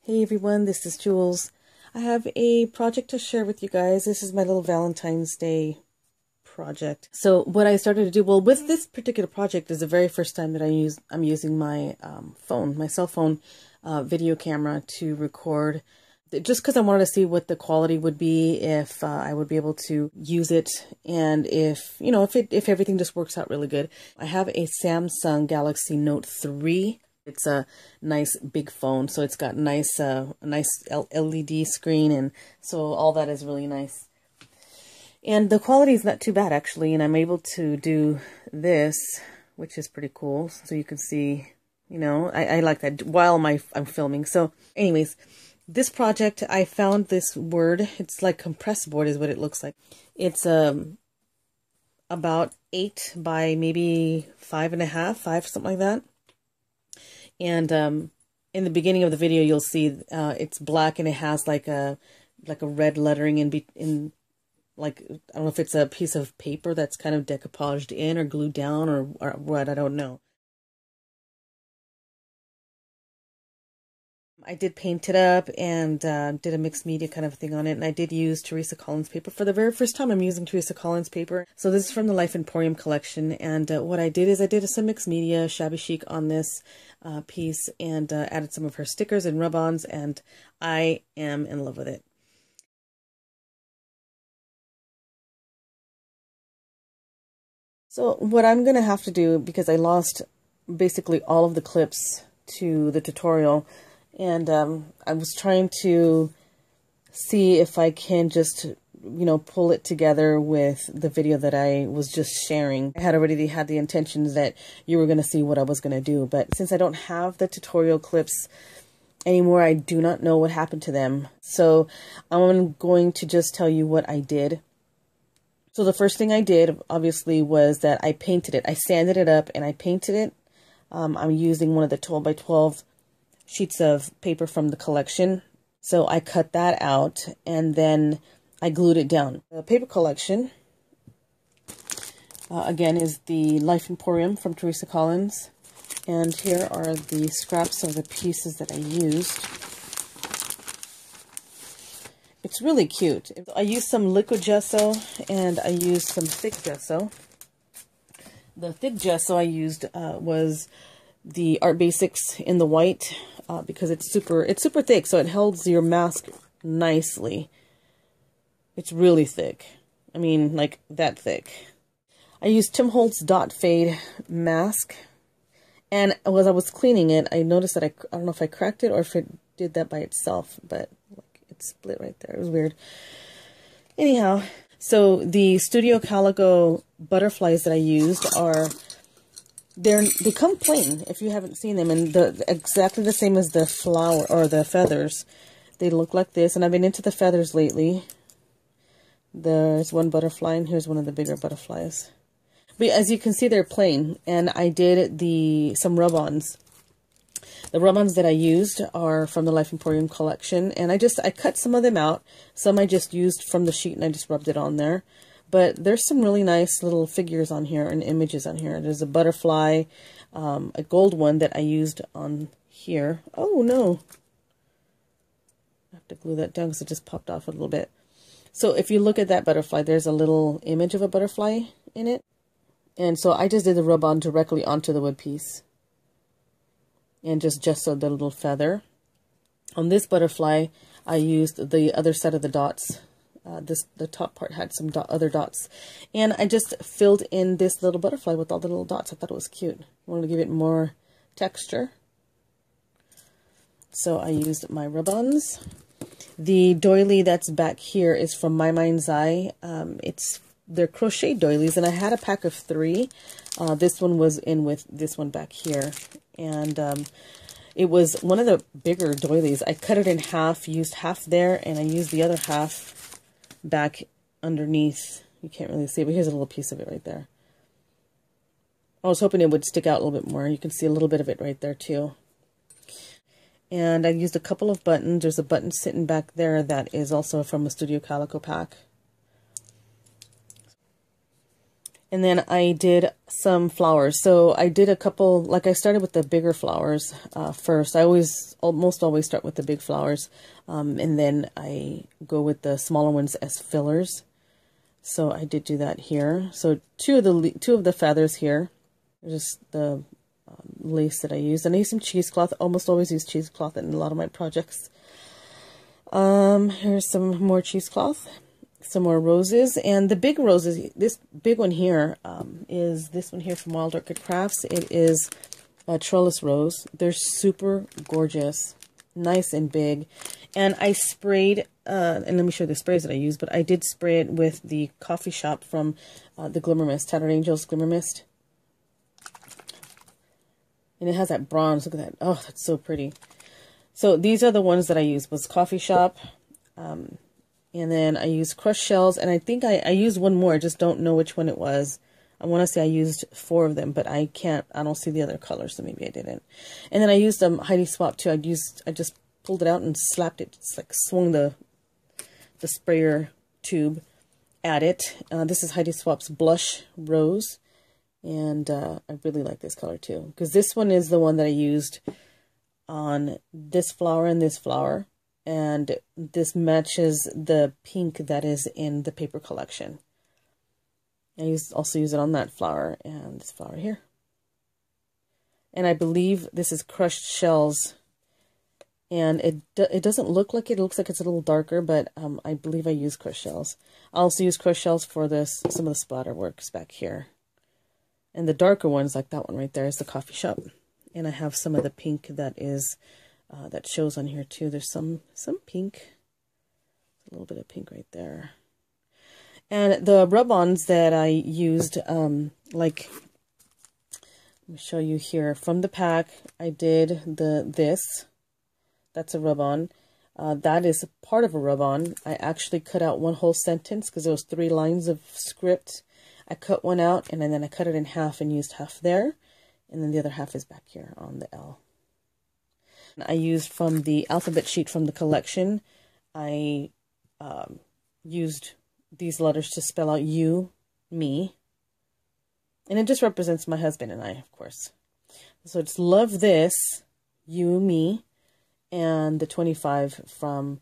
Hey everyone, this is Jules. I have a project to share with you guys. This is my little Valentine's Day project. So what I started to do, well, with this particular project is the very first time that I'm using my phone, my cell phone video camera to record, just because I wanted to see what the quality would be, if I would be able to use it, and if everything just works out really good. I have a Samsung Galaxy Note 3. It's a nice big phone, so it's got a nice LED screen, and so all that is really nice. And the quality is not too bad, actually, and I'm able to do this, which is pretty cool. So you can see, I like that while I'm filming. So anyways, this project, I found this word. It's like compressed board is what it looks like. It's about 8 by maybe 5.5, 5, something like that. And in the beginning of the video, you'll see it's black and it has like a red lettering in like, I don't know if it's a piece of paper that's kind of decoupaged in or glued down or what, I don't know. I did paint it up and did a mixed media kind of thing on it, and I did use Teresa Collins paper. For the very first time, I'm using Teresa Collins paper. So this is from the Life Emporium collection, and what I did is I did some mixed media, shabby chic on this piece, and added some of her stickers and rub-ons, and I am in love with it. So what I'm going to have to do, because I lost basically all of the clips to the tutorial, and I was trying to see if I can just, pull it together with the video that I was just sharing. I had already had the intentions that you were going to see what I was going to do, but since I don't have the tutorial clips anymore, I do not know what happened to them. So I'm going to just tell you what I did. So the first thing I did, obviously, was that I painted it. I sanded it up and I painted it. I'm using one of the 12 by 12 sheets of paper from the collection. So I cut that out and then I glued it down. The paper collection, again, is the Life Emporium from Teresa Collins. And here are the scraps of the pieces that I used. It's really cute. I used some liquid gesso and I used some thick gesso. The thick gesso I used was the Art Basics in the white, because it's super thick, so it holds your mask nicely. It's really thick. I mean, like that thick. I used Tim Holtz Dot Fade mask, and as I was cleaning it, I noticed that I don't know if I cracked it or if it did that by itself, but like it split right there. It was weird. Anyhow, so the Studio Calico butterflies that I used are, they come plain if you haven't seen them, and exactly the same as the flower or the feathers. They look like this, and I've been into the feathers lately. There's one butterfly, and here's one of the bigger butterflies. But as you can see, they're plain, and I did some rub-ons. The rub-ons that I used are from the Life Emporium collection, and I cut some of them out. Some I just used from the sheet, and I just rubbed it on there. But there's some really nice little figures on here and images on here. There's a butterfly, a gold one that I used on here. Oh no! I have to glue that down because it just popped off a little bit. So if you look at that butterfly, there's a little image of a butterfly in it. And so I just did the rub-on directly onto the wood piece. And just gessoed the little feather. On this butterfly, I used the other side of the dots. The top part had some other dots, and I just filled in this little butterfly with all the little dots. I thought it was cute. I wanted to give it more texture, so I used my rub-ons. The doily that's back here is from My Mind's Eye. They're crochet doilies, and I had a pack of 3. This one was in with this one back here, and it was one of the bigger doilies. I cut it in half, used half there, and I used the other half back underneath. You can't really see it, but here's a little piece of it right there. I was hoping it would stick out a little bit more. You can see a little bit of it right there too. And I used a couple of buttons. There's a button sitting back there that is also from a Studio Calico pack. And then I did some flowers. So I did a couple, like I started with the bigger flowers first. I almost always start with the big flowers. And then I go with the smaller ones as fillers. So I did do that here. So two of the feathers here, just the lace that I used. And I used some cheesecloth. Almost always use cheesecloth in a lot of my projects. Here's some more cheesecloth. Some more roses, and the big roses, this big one here is this one here from Wild Orchid Crafts. It is a trellis rose. They're super gorgeous, nice and big. And I sprayed, and let me show you the sprays that I used, but I did spray it with the coffee shop from the Glimmer Mist, Tattered Angels Glimmer Mist. And it has that bronze, look at that. Oh, that's so pretty. So these are the ones that I used, was coffee shop, and then I used crushed shells, and I think I used one more. I just don't know which one it was. I want to say I used 4 of them, but I don't see the other colors, so maybe I didn't. And then I used Heidi Swap too. I just pulled it out and slapped it. It's like swung the sprayer tube at it. This is Heidi Swap's Blush Rose, and I really like this color too, because this one is the one that I used on this flower and this flower. And this matches the pink that is in the paper collection. I also use it on that flower and this flower here. And I believe this is crushed shells. And it doesn't look like it. It looks like it's a little darker, but I believe I use crushed shells. I also use crushed shells for some of the splatter works back here. And the darker ones, like that one right there, is the coffee shop. And I have some of the pink that is... that shows on here too. There's some pink, a little bit of pink right there. And the rub-ons that I used, like, let me show you here from the pack. I did this. That's a rub-on. That is part of a rub-on. I actually cut out one whole sentence because there was 3 lines of script. I cut one out, and then I cut it in half and used half there, and then the other half is back here on the L. I used from the alphabet sheet from the collection. I used these letters to spell out you, me. And it just represents my husband and I, of course. So it's love this, you, me, and the 25 from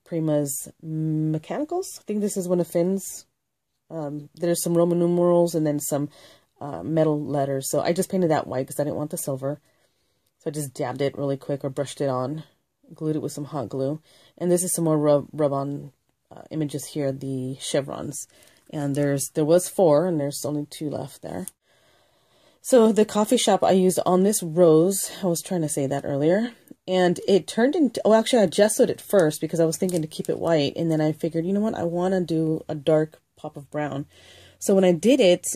Prima's Mechanicals. I think this is one of Finn's. There's some Roman numerals and then some metal letters. So I just painted that white because I didn't want the silver. So I just dabbed it really quick or brushed it on, glued it with some hot glue. And this is some more rub-on images here, the chevrons. And there was 4, and there's only 2 left there. So the coffee shop I used on this rose, I was trying to say that earlier. And it turned into, oh, actually I gessoed it first because I was thinking to keep it white. And then I figured, you know what, I want to do a dark pop of brown. So when I did it,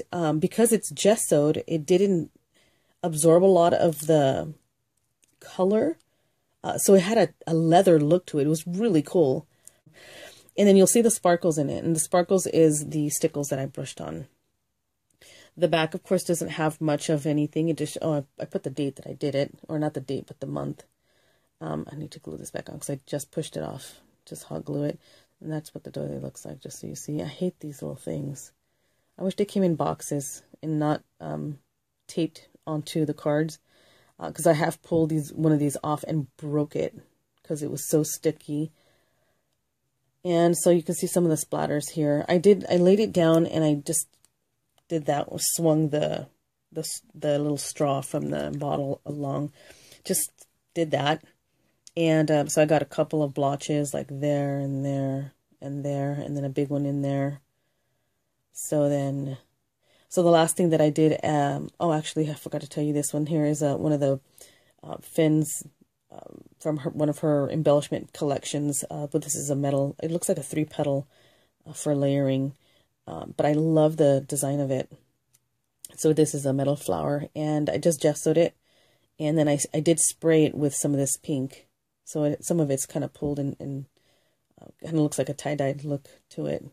because it's gessoed, it didn't absorb a lot of the color, so it had a leather look to it. It was really cool. And then you'll see the sparkles in it, and the sparkles is the stickles that I brushed on. The back, of course, doesn't have much of anything. It just, oh, I put the date that I did it, or not the date, but the month. I need to glue this back on because I just pushed it off, just hot glue it, and that's what the doily looks like, just so you see. I hate these little things. I wish they came in boxes and not taped onto the cards. Because I have pulled one of these off and broke it because it was so sticky. And so you can see some of the splatters here. I laid it down and I just did that, swung the little straw from the bottle along. Just did that. And so I got a couple of blotches like there and there and there, and then a big one in there. So the last thing that I did, oh, actually, I forgot to tell you this one here is one of the fins from one of her embellishment collections. But this is a metal, it looks like a 3-petal for layering. But I love the design of it. So this is a metal flower, and I just gessoed it. And then I did spray it with some of this pink. So some of it's kind of pulled and kind of looks like a tie-dyed look to it.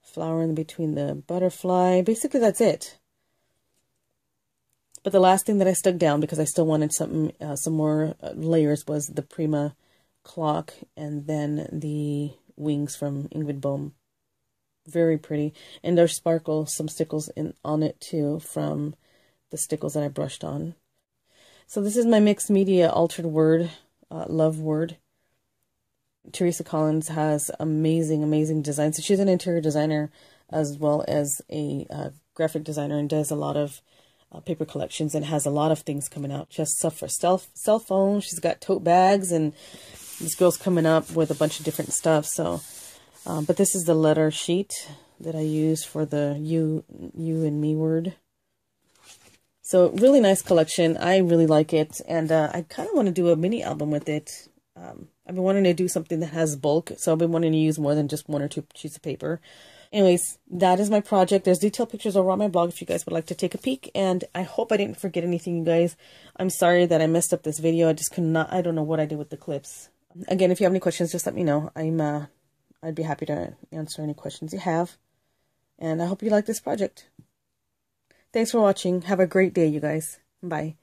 Flower in between the butterfly. Basically, that's it. But the last thing that I stuck down, because I still wanted some more layers, was the Prima clock and then the wings from Ingrid Bohm. Very pretty. And there's some stickles on it too from the stickles that I brushed on. So this is my mixed media altered word, love word. Teresa Collins has amazing, amazing designs. So she's an interior designer as well as a graphic designer, and does a lot of paper collections and has a lot of things coming out. She has stuff for cell phones. She's got tote bags, and this girl's coming up with a bunch of different stuff. So, but this is the letter sheet that I use for the you and me word. So really nice collection. I really like it, and I kind of want to do a mini album with it. I've been wanting to do something that has bulk, so I've been wanting to use more than just 1 or 2 sheets of paper. Anyways, that is my project. There's detailed pictures over on my blog if you guys would like to take a peek, and I hope I didn't forget anything, you guys. I'm sorry that I messed up this video. I just could not, I don't know what I did with the clips. Again, if you have any questions, just let me know. I'd be happy to answer any questions you have, and I hope you like this project. Thanks for watching. Have a great day, you guys. Bye.